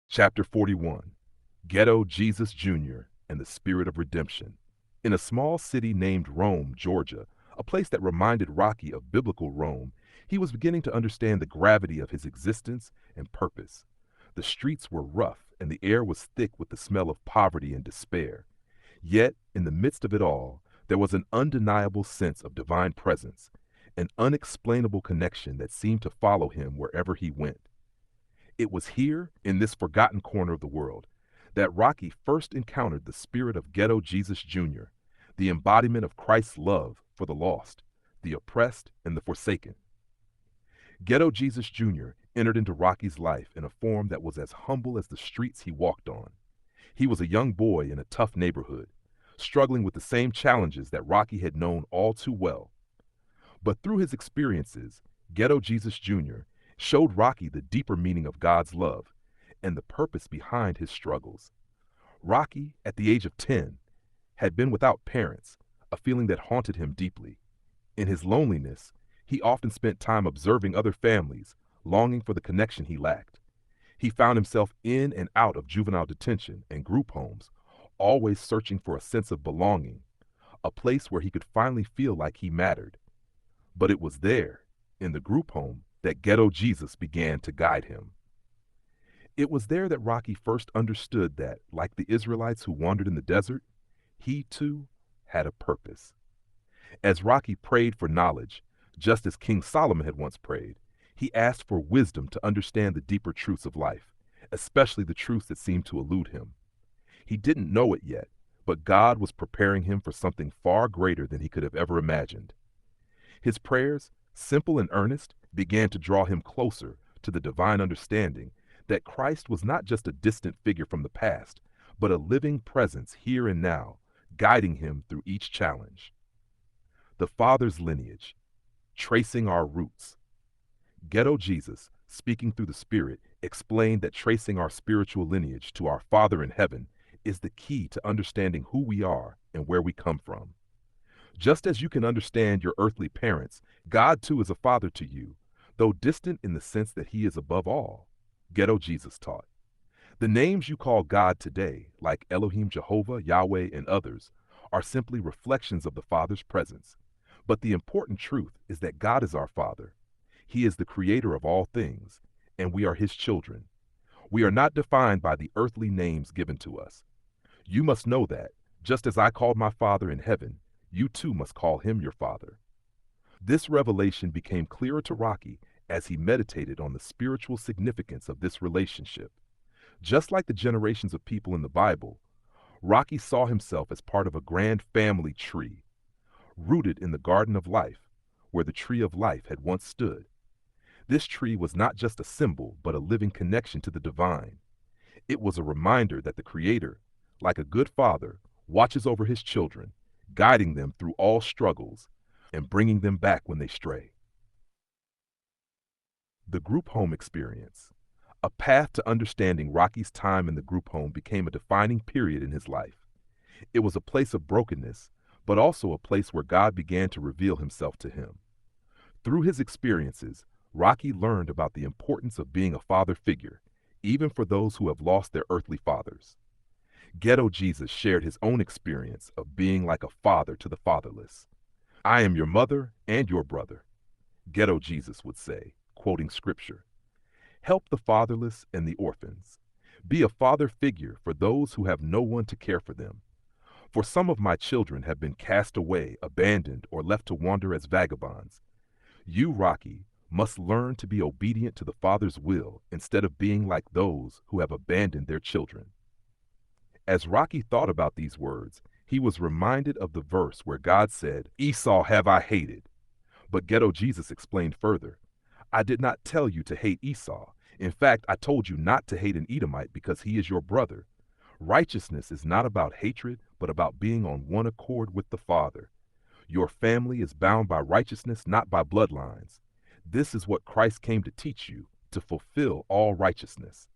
Chapter 41 Ghetto Jesus Jr. and the Spirit of Redemption. In a small city named Rome, Georgia, a place that reminded Rocky of biblical Rome, he was beginning to understand the gravity of his existence and purpose. The streets were rough and the air was thick with the smell of poverty and despair. Yet, in the midst of it all, there was an undeniable sense of divine presence, an unexplainable connection that seemed to follow him wherever he went. It was here, in this forgotten corner of the world, that Rocky first encountered the spirit of Ghetto Jesus Jr., the embodiment of Christ's love for the lost, the oppressed, and the forsaken. Ghetto Jesus Jr. entered into Rocky's life in a form that was as humble as the streets he walked on. He was a young boy in a tough neighborhood, struggling with the same challenges that Rocky had known all too well. But through his experiences, Ghetto Jesus Jr. showed Rocky the deeper meaning of God's love and the purpose behind his struggles. Rocky, at the age of 10, had been without parents, a feeling that haunted him deeply. In his loneliness, he often spent time observing other families, longing for the connection he lacked. He found himself in and out of juvenile detention and group homes, always searching for a sense of belonging, a place where he could finally feel like he mattered. But it was there, in the group home, that Ghetto Jesus began to guide him. It was there that Rocky first understood that, like the Israelites who wandered in the desert, he too had a purpose. As Rocky prayed for knowledge, just as King Solomon had once prayed, he asked for wisdom to understand the deeper truths of life, especially the truths that seemed to elude him. He didn't know it yet, but God was preparing him for something far greater than he could have ever imagined. His prayers, simple and earnest, began to draw him closer to the divine understanding that Christ was not just a distant figure from the past, but a living presence here and now, guiding him through each challenge. The Father's lineage, tracing our roots. Ghetto Jesus, speaking through the Spirit, explained that tracing our spiritual lineage to our Father in heaven is the key to understanding who we are and where we come from. Just as you can understand your earthly parents, God too is a father to you, though distant in the sense that he is above all, Ghetto Jesus taught. The names you call God today, like Elohim, Jehovah, Yahweh, and others, are simply reflections of the Father's presence. But the important truth is that God is our Father. He is the creator of all things, and we are his children. We are not defined by the earthly names given to us. You must know that, just as I called my Father in heaven, you too must call him your Father. This revelation became clearer to Rocky as he meditated on the spiritual significance of this relationship. Just like the generations of people in the Bible, Rocky saw himself as part of a grand family tree, rooted in the Garden of Life, where the Tree of Life had once stood. This tree was not just a symbol, but a living connection to the divine. It was a reminder that the Creator, like a good father, watches over his children, guiding them through all struggles and bringing them back when they stray. The group home experience. A path to understanding Rocky's time in the group home became a defining period in his life. It was a place of brokenness, but also a place where God began to reveal himself to him. Through his experiences, Rocky learned about the importance of being a father figure, even for those who have lost their earthly fathers. Ghetto Jesus shared his own experience of being like a father to the fatherless. I am your mother and your brother, Ghetto Jesus would say, quoting scripture. Help the fatherless and the orphans. Be a father figure for those who have no one to care for them. For some of my children have been cast away, abandoned, or left to wander as vagabonds. You, Rocky, must learn to be obedient to the Father's will instead of being like those who have abandoned their children. As Rocky thought about these words, he was reminded of the verse where God said, Esau have I hated. But Ghetto Jesus explained further, I did not tell you to hate Esau. In fact, I told you not to hate an Edomite because he is your brother. Righteousness is not about hatred, but about being on one accord with the Father. Your family is bound by righteousness, not by bloodlines. This is what Christ came to teach you, to fulfill all righteousness.